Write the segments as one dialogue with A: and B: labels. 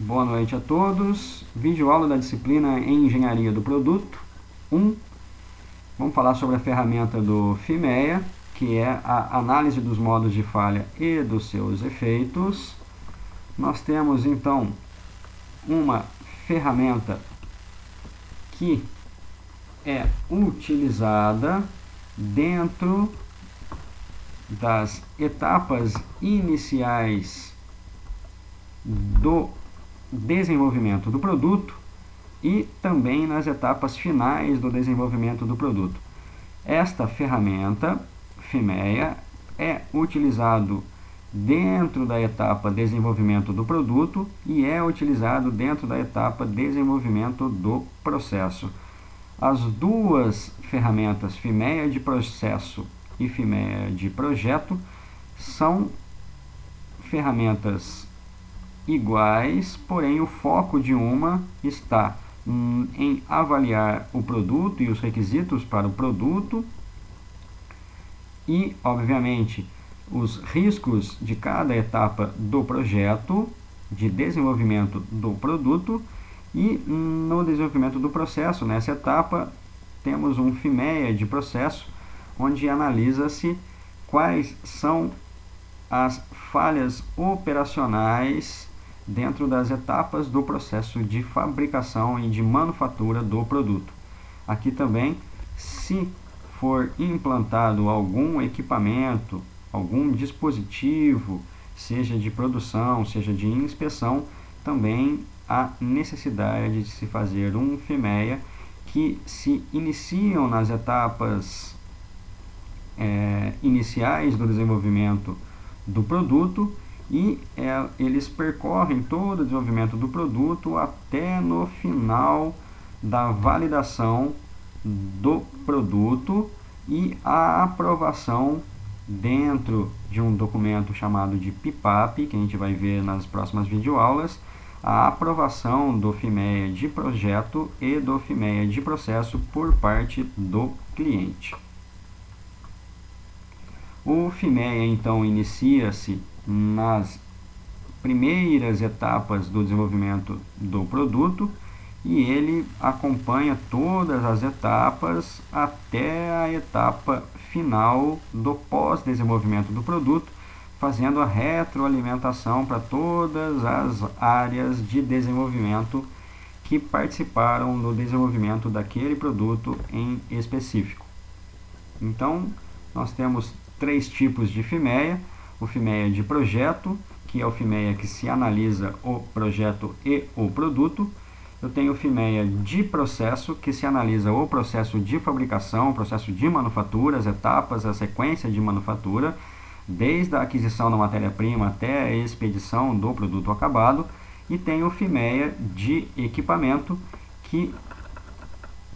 A: Boa noite a todos. Videoaula da disciplina em Engenharia do Produto 1. Vamos falar sobre a ferramenta do FIMEA, que é a análise dos modos de falha e dos seus efeitos. Nós temos então uma ferramenta que é utilizada dentro das etapas iniciais do desenvolvimento do produto e também nas etapas finais do desenvolvimento do produto. Esta ferramenta FIMEA é utilizado dentro da etapa desenvolvimento do produto e é utilizado dentro da etapa desenvolvimento do processo. As duas ferramentas FIMEA de processo e FIMEA de projeto são ferramentas iguais, porém o foco de uma está em avaliar o produto e os requisitos para o produto e, obviamente, os riscos de cada etapa do projeto de desenvolvimento do produto e no desenvolvimento do processo. Nessa etapa temos um FIMEA de processo, onde analisa-se quais são as falhas operacionais dentro das etapas do processo de fabricação e de manufatura do produto. Aqui também, se for implantado algum equipamento, algum dispositivo, seja de produção, seja de inspeção, também há necessidade de se fazer um FIMEA que se iniciam nas etapas iniciais do desenvolvimento do produto e eles percorrem todo o desenvolvimento do produto até no final da validação do produto e a aprovação dentro de um documento chamado de PIPAP, que a gente vai ver nas próximas videoaulas, a aprovação do FIMEA de projeto e do FIMEA de processo por parte do cliente. O FIMEA, então, inicia-se nas primeiras etapas do desenvolvimento do produto e ele acompanha todas as etapas até a etapa final do pós-desenvolvimento do produto, fazendo a retroalimentação para todas as áreas de desenvolvimento que participaram do desenvolvimento daquele produto em específico. Então, nós temos três tipos de FIMEA: o FIMEA de projeto, que é o FIMEA que se analisa o projeto e o produto. Eu tenho o FIMEA de processo, que se analisa o processo de fabricação, o processo de manufatura, as etapas, a sequência de manufatura, desde a aquisição da matéria-prima até a expedição do produto acabado. E tenho o FIMEA de equipamento, que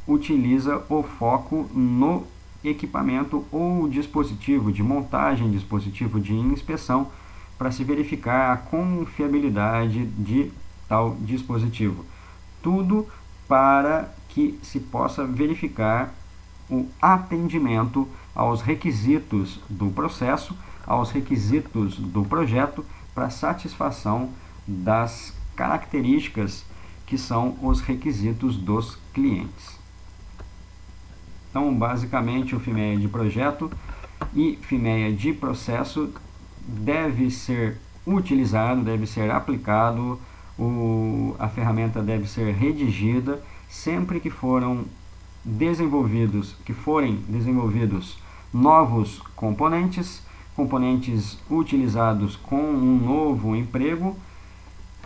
A: utiliza o foco no equipamento ou dispositivo de montagem, dispositivo de inspeção, para se verificar a confiabilidade de tal dispositivo. Tudo para que se possa verificar o atendimento aos requisitos do processo, aos requisitos do projeto, para satisfação das características que são os requisitos dos clientes. Então, basicamente, o FIMEA de projeto e FIMEA de processo deve ser utilizado, deve ser aplicado, a ferramenta deve ser redigida sempre que forem desenvolvidos novos componentes utilizados com um novo emprego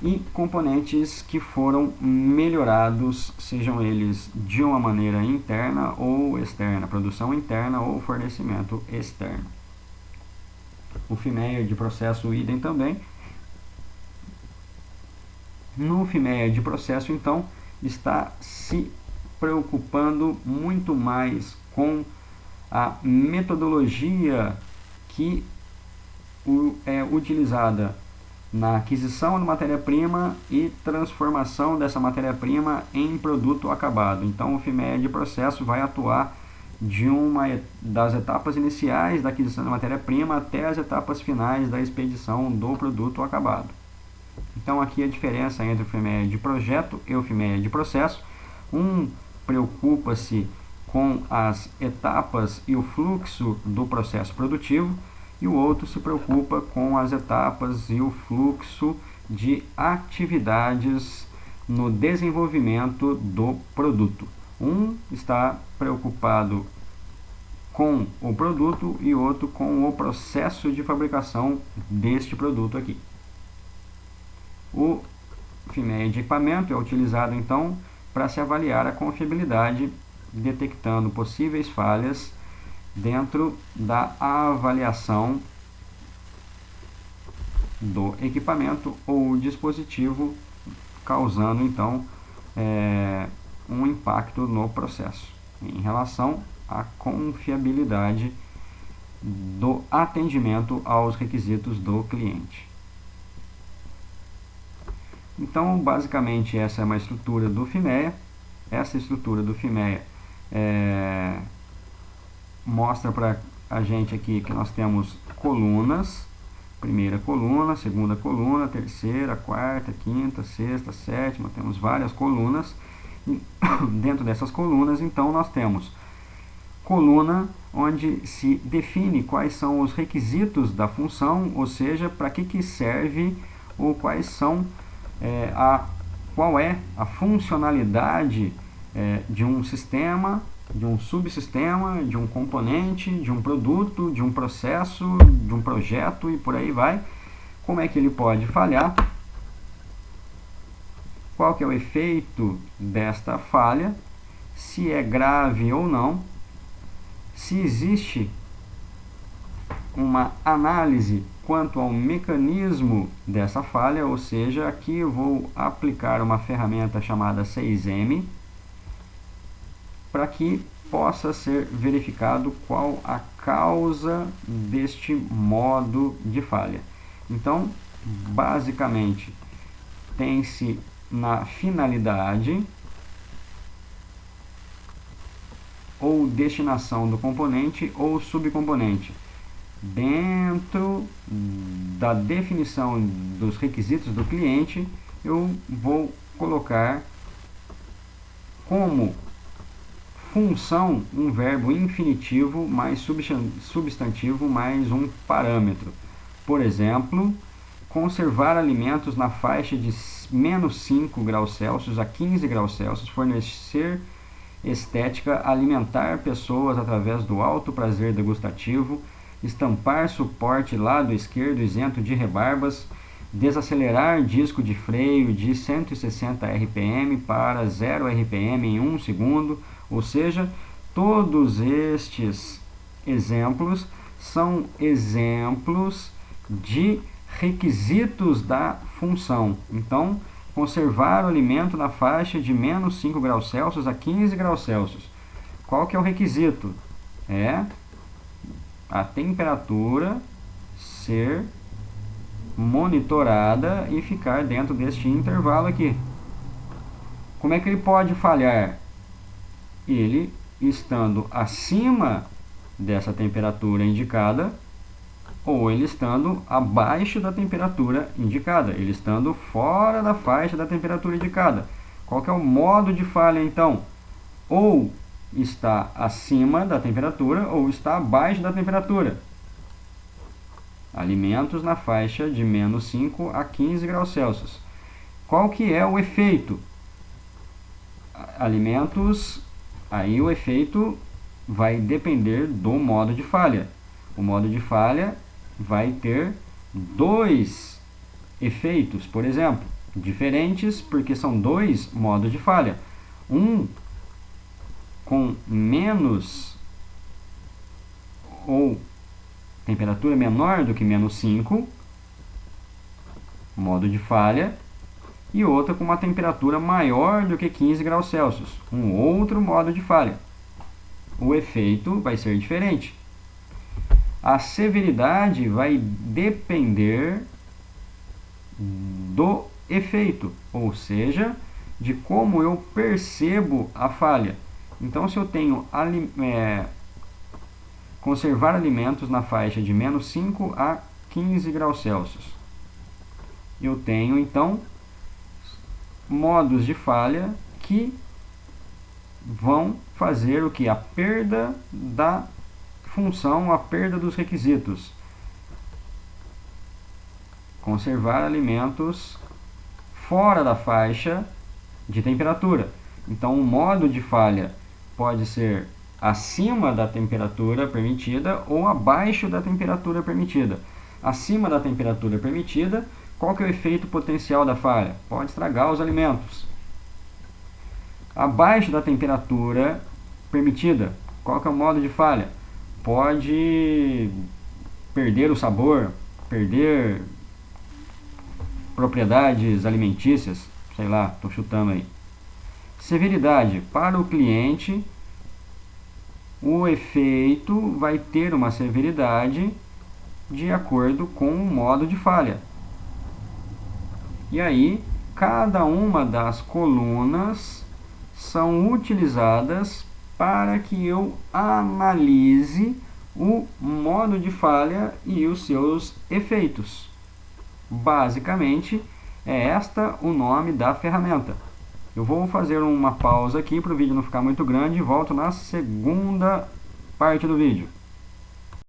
A: e componentes que foram melhorados, sejam eles de uma maneira interna ou externa, produção interna ou fornecimento externo. O FIMEA de processo, idem também. No FIMEA de processo, então, está se preocupando muito mais com a metodologia que é utilizada na aquisição da matéria-prima e transformação dessa matéria-prima em produto acabado. Então, o FIMEA de processo vai atuar das etapas iniciais da aquisição da matéria-prima até as etapas finais da expedição do produto acabado. Então, Então aqui a diferença entre o FIMEA de projeto e o FIMEA de processo. Um preocupa-se com as etapas e o fluxo do processo produtivo, e o outro se preocupa com as etapas e o fluxo de atividades no desenvolvimento do produto. Um está preocupado com o produto e outro com o processo de fabricação deste produto aqui. O FIMEA de equipamento é utilizado então para se avaliar a confiabilidade, detectando possíveis falhas dentro da avaliação do equipamento ou dispositivo, causando então um impacto no processo em relação à confiabilidade do atendimento aos requisitos do cliente. Então, basicamente, essa é uma estrutura do FIMEA. Essa estrutura do FIMEA mostra para a gente aqui que nós temos colunas. Primeira coluna, segunda coluna, terceira, quarta, quinta, sexta, sétima. Temos várias colunas. E dentro dessas colunas, então, nós temos coluna onde se define quais são os requisitos da função, ou seja, para que serve ou quais são qual é a funcionalidade de um sistema, de um subsistema, de um componente, de um produto, de um processo, de um projeto e por aí vai. Como é que ele pode falhar? Qual que é o efeito desta falha? Se é grave ou não? Se existe uma análise quanto ao mecanismo dessa falha, ou seja, aqui eu vou aplicar uma ferramenta chamada 6M para que possa ser verificado qual a causa deste modo de falha. Então, basicamente, tem-se na finalidade ou destinação do componente ou subcomponente. Dentro da definição dos requisitos do cliente, eu vou colocar como função um verbo infinitivo mais substantivo mais um parâmetro. Por exemplo, conservar alimentos na faixa de menos 5 graus Celsius a 15 graus Celsius, fornecer estética, alimentar pessoas através do alto prazer degustativo, estampar suporte lado esquerdo isento de rebarbas, desacelerar disco de freio de 160 RPM para 0 RPM em 1 segundo, ou seja, todos estes exemplos são exemplos de requisitos da função. Então, conservar o alimento na faixa de menos 5 graus Celsius a 15 graus Celsius. Qual que é o requisito? É a temperatura ser monitorada e ficar dentro deste intervalo aqui. Como é que ele pode falhar? Ele estando acima dessa temperatura indicada ou ele estando abaixo da temperatura indicada, ele estando fora da faixa da temperatura indicada. Qual que é o modo de falha então? Ou está acima da temperatura ou está abaixo da temperatura. Alimentos na faixa de menos 5 a 15 graus Celsius. Qual que é o efeito? Alimentos, aí o efeito vai depender do modo de falha. O modo de falha vai ter dois efeitos, por exemplo, diferentes porque são dois modos de falha. Um com menos ou temperatura menor do que menos 5, modo de falha, e outra com uma temperatura maior do que 15 graus Celsius, um outro modo de falha. O efeito vai ser diferente. A severidade vai depender do efeito, ou seja, de como eu percebo a falha. Então, se eu tenho conservar alimentos na faixa de menos 5 a 15 graus Celsius, eu tenho então modos de falha que vão fazer o que? A perda da função, a perda dos requisitos. Conservar alimentos fora da faixa de temperatura. Então, o modo de falha pode ser acima da temperatura permitida ou abaixo da temperatura permitida. Acima da temperatura permitida, qual que é o efeito potencial da falha? Pode estragar os alimentos. Abaixo da temperatura permitida, qual que é o modo de falha? Pode perder o sabor, perder propriedades alimentícias, sei lá, estou chutando aí. Severidade, para o cliente, o efeito vai ter uma severidade de acordo com o modo de falha. E aí, cada uma das colunas são utilizadas para que eu analise o modo de falha e os seus efeitos. Basicamente, é esta o nome da ferramenta. Eu vou fazer uma pausa aqui para o vídeo não ficar muito grande e volto na segunda parte do vídeo.